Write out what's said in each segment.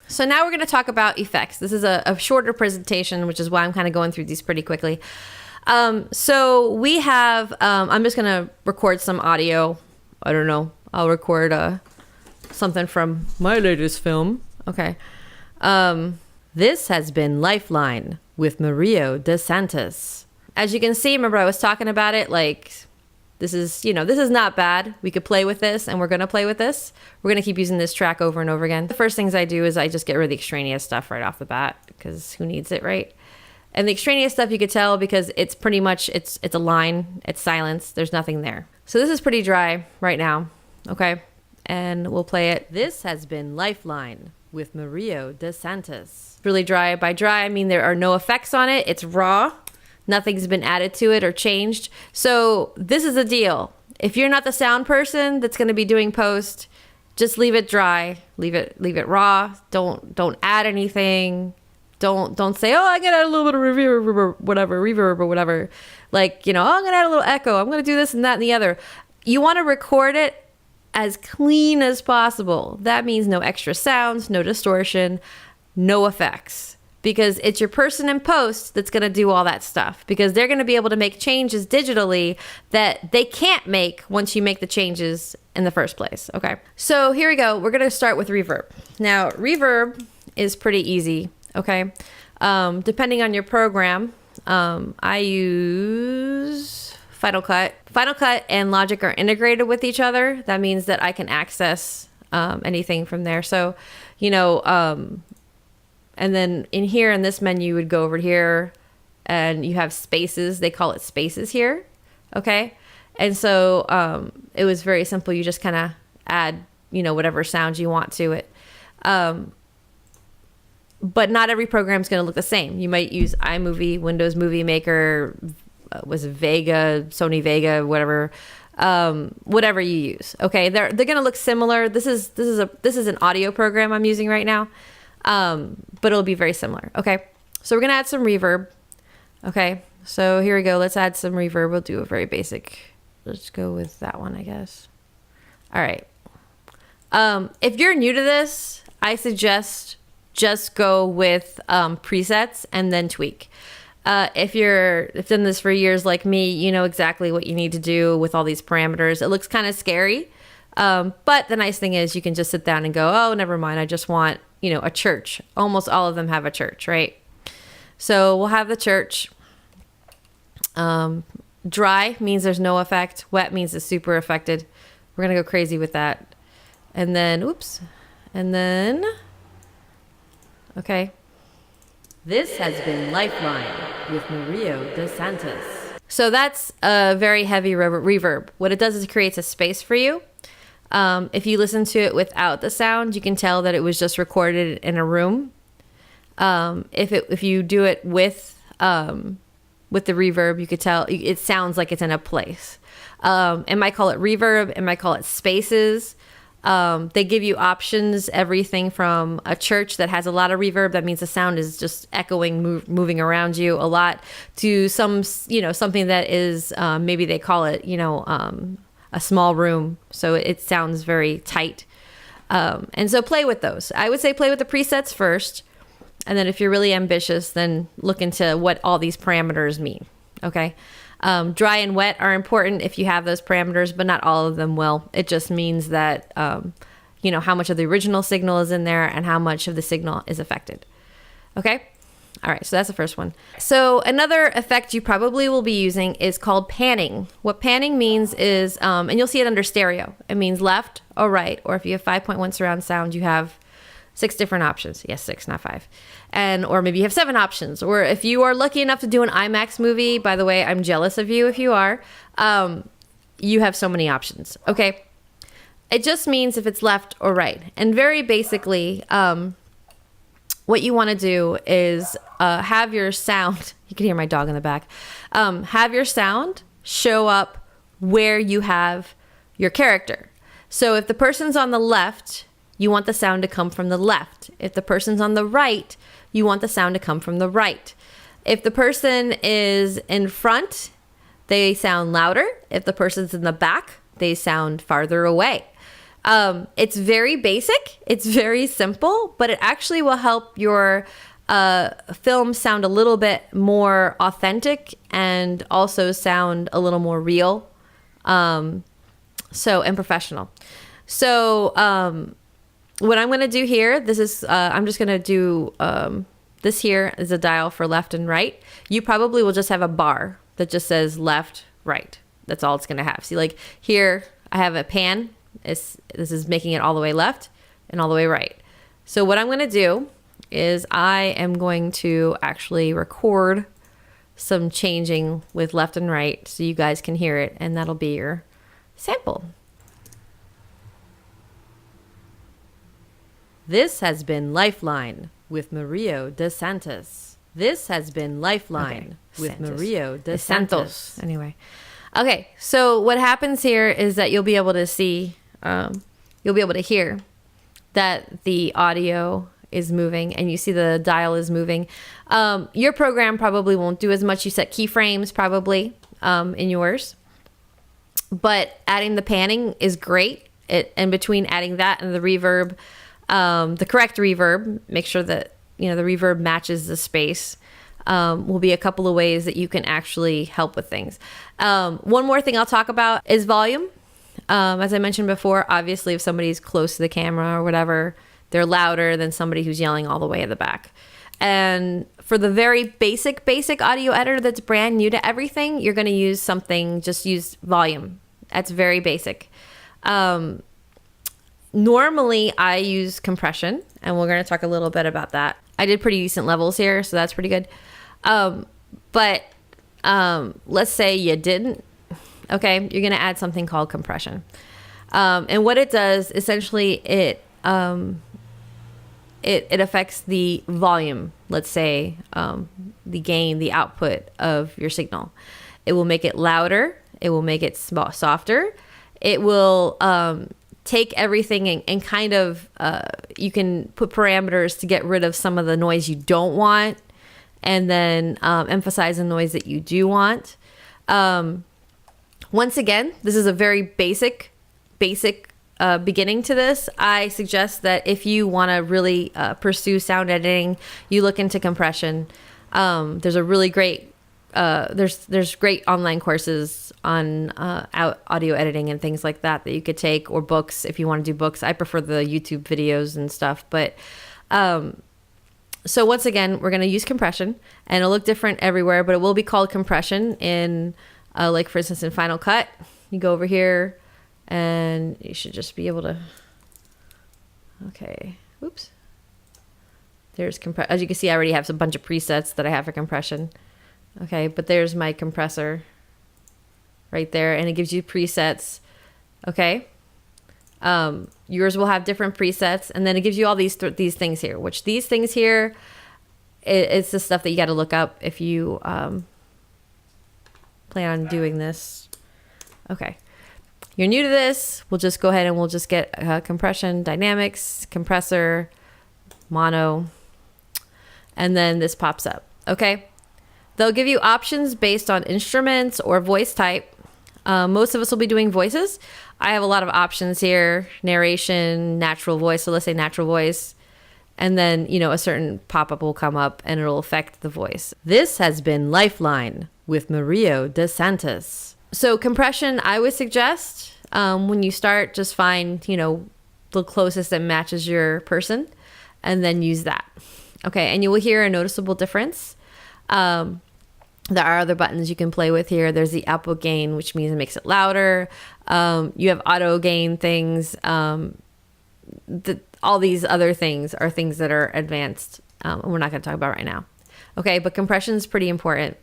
So now we're going to talk about effects. This is a shorter presentation, which is why I'm kind of going through these pretty quickly. So we have, I'm just going to record some audio. I don't know. I'll record something from my latest film. Okay. This has been Lifeline with Mario DeSantis. As you can see, remember I was talking about it, like, this is not bad. We could play with this, and we're going to play with this. We're going to keep using this track over and over again. The first things I do is I just get rid of the extraneous stuff right off the bat, because who needs it, right? And the extraneous stuff you could tell because it's pretty much, it's a line, it's silence, there's nothing there. So this is pretty dry right now, okay? And we'll play it. This has been Lifeline with Mario DeSantis. Really dry. By dry, I mean there are no effects on it. It's raw. Nothing's been added to it or changed. So this is the deal. If you're not the sound person that's going to be doing post, just leave it dry. Leave it raw. Don't add anything. Don't say, oh, I'm going to add a little bit of reverb or whatever. Like, oh, I'm going to add a little echo. I'm going to do this and that and the other. You want to record it as clean as possible. That means no extra sounds, no distortion, no effects. Because it's your person in post that's going to do all that stuff. Because they're going to be able to make changes digitally that they can't make once you make the changes in the first place. Okay. So here we go. We're going to start with reverb. Now, reverb is pretty easy. Okay. Depending on your program, I use Final Cut. Final Cut and Logic are integrated with each other. That means that I can access anything from there. So, and then in here, in this menu, you would go over here and you have spaces. They call it spaces here. Okay. And so it was very simple. You just kind of add, whatever sounds you want to it. But not every program is going to look the same. You might use iMovie, Windows Movie Maker, was it Vega, Sony Vega, whatever. Whatever you use. Okay. They're going to look similar. This is an audio program I'm using right now. But it'll be very similar. Okay. So we're going to add some reverb. Okay. So here we go. Let's add some reverb. We'll do a very basic. Let's go with that one, I guess. All right. If you're new to this, I suggest just go with, presets and then tweak. If you've done this for years like me, you know exactly what you need to do with all these parameters. It looks kind of scary. But the nice thing is you can just sit down and go, oh, never mind. I just want, a church. Almost all of them have a church, right? So we'll have the church. Dry means there's no effect. Wet means it's super affected. We're going to go crazy with that. And then, okay. This has been Lifeline with Mario DeSantis. So that's a very heavy reverb. What it does is it creates a space for you. If you listen to it without the sound, you can tell that it was just recorded in a room. If you do it with the reverb, you could tell it sounds like it's in a place. It might call it reverb. It might call it spaces. They give you options, everything from a church that has a lot of reverb. That means the sound is just echoing, moving around you a lot, to something that is, maybe they call it, a small room. So it sounds very tight. And so play with those. I would say play with the presets first. And then if you're really ambitious, then look into what all these parameters mean. Okay. Dry and wet are important if you have those parameters, but not all of them will. It just means that, how much of the original signal is in there and how much of the signal is affected. Okay. All right. So that's the first one. So another effect you probably will be using is called panning. What panning means is, and you'll see it under stereo. It means left or right, or if you have 5.1 surround sound, you have 6 different options. Yes, 6, not 5. Or maybe you have 7 options. Or if you are lucky enough to do an IMAX movie, by the way, I'm jealous of you if you are, you have so many options. Okay. It just means if it's left or right. And very basically, what you want to do is have your sound, you can hear my dog in the back, have your sound show up where you have your character. So if the person's on the left, you want the sound to come from the left. If the person's on the right, you want the sound to come from the right. If the person is in front, they sound louder. If the person's in the back, they sound farther away. It's very basic. It's very simple, but it actually will help your film sound a little bit more authentic and also sound a little more real, and professional. So what I'm going to do here, this is I'm just going to do this here is a dial for left and right. You probably will just have a bar that just says left, right. That's all it's going to have. See, like here I have a pan. This is making it all the way left and all the way right. So what I'm going to do is I am going to actually record some changing with left and right so you guys can hear it, and that'll be your sample. This has been Lifeline with Mario DeSantis. This has been Lifeline with Mario DeSantos. Anyway. Okay, so what happens here is that you'll be able to see, you'll be able to hear that the audio is moving, and you see the dial is moving. Your program probably won't do as much. You set keyframes probably in yours, but adding the panning is great. And between adding that and the reverb, the correct reverb, make sure that the reverb matches the space. Will be a couple of ways that you can actually help with things. One more thing I'll talk about is volume. As I mentioned before, obviously if somebody's close to the camera or whatever, they're louder than somebody who's yelling all the way at the back. And for the very basic audio editor that's brand new to everything, you're going to use something, just use volume. That's very basic. Normally I use compression, and we're going to talk a little bit about that. I did pretty decent levels here, so that's pretty good. But let's say you didn't. Okay, you're going to add something called compression. And what it does, essentially, it affects the volume, let's say, the gain, the output of your signal. It will make it louder. It will make it softer. It will take everything and kind of, you can put parameters to get rid of some of the noise you don't want, and then emphasize the noise that you do want. Once again, this is a very basic beginning to this. I suggest that if you want to really pursue sound editing, you look into compression. There's a really great there's great online courses on audio editing and things like that you could take, or books if you want to do books. I prefer the YouTube videos and stuff. But so once again, we're going to use compression, and it'll look different everywhere, but it will be called compression in like for instance in Final Cut. You go over here and you should just be able to, okay, oops. There's as you can see, I already have a bunch of presets that I have for compression. Okay, but there's my compressor right there, and it gives you presets. Okay, yours will have different presets, and then it gives you all these things here. Which these things here, it's the stuff that you got to look up if you plan on doing this. Okay, you're new to this. We'll just go ahead and we'll just get compression, dynamics, compressor, mono, and then this pops up. Okay. They'll give you options based on instruments or voice type. Most of us will be doing voices. I have a lot of options here: narration, natural voice. So let's say natural voice. And then, a certain pop-up will come up and it'll affect the voice. This has been Lifeline with Mario DeSantis. So compression, I would suggest when you start, just find, the closest that matches your person and then use that. Okay, and you will hear a noticeable difference. There are other buttons you can play with here. There's the output gain, which means it makes it louder. You have auto gain things. All these other things are things that are advanced. We're not going to talk about right now. Okay, but compression is pretty important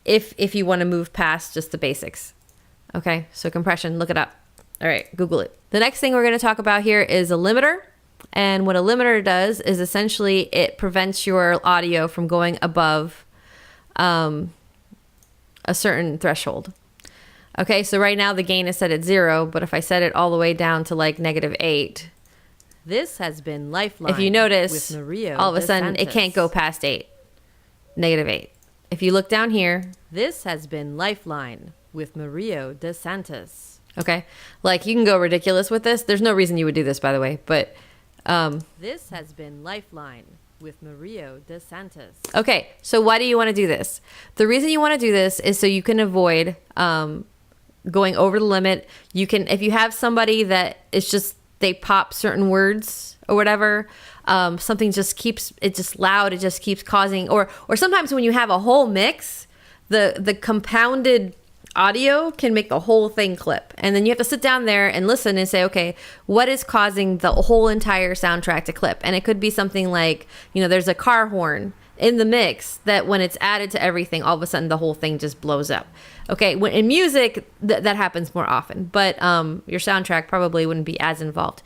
if you want to move past just the basics. Okay, so compression, look it up. All right, Google it. The next thing we're going to talk about here is a limiter. And what a limiter does is essentially it prevents your audio from going above a certain threshold. Okay, so right now the gain is set at 0, but if I set it all the way down to like -8, this has been Lifeline. If you notice, all of a sudden it can't go past 8, -8. If you look down here, this has been Lifeline with Mario DeSantis. Okay. Like you can go ridiculous with this. There's no reason you would do this, by the way, but this has been Lifeline with Mario DeSantis. Okay, so why do you want to do this? The reason you want to do this is so you can avoid going over the limit. You can, if you have somebody that it's just they pop certain words or whatever, something just keeps it just loud. It just keeps causing, or sometimes when you have a whole mix, the compounded audio can make the whole thing clip, and then you have to sit down there and listen and say, okay, what is causing the whole entire soundtrack to clip? And it could be something like, there's a car horn in the mix that when it's added to everything, all of a sudden the whole thing just blows up. Okay, when in music that happens more often, but your soundtrack probably wouldn't be as involved.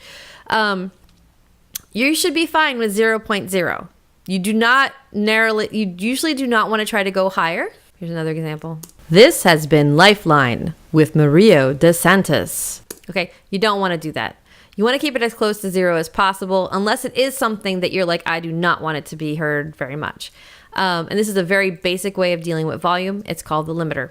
You should be fine with 0.0. You do not narrowly, you usually do not want to try to go higher. Here's another example. This has been Lifeline with Mario DeSantis. Okay, you don't want to do that. You want to keep it as close to 0 as possible, unless it is something that you're like, I do not want it to be heard very much. And this is a very basic way of dealing with volume. It's called the limiter.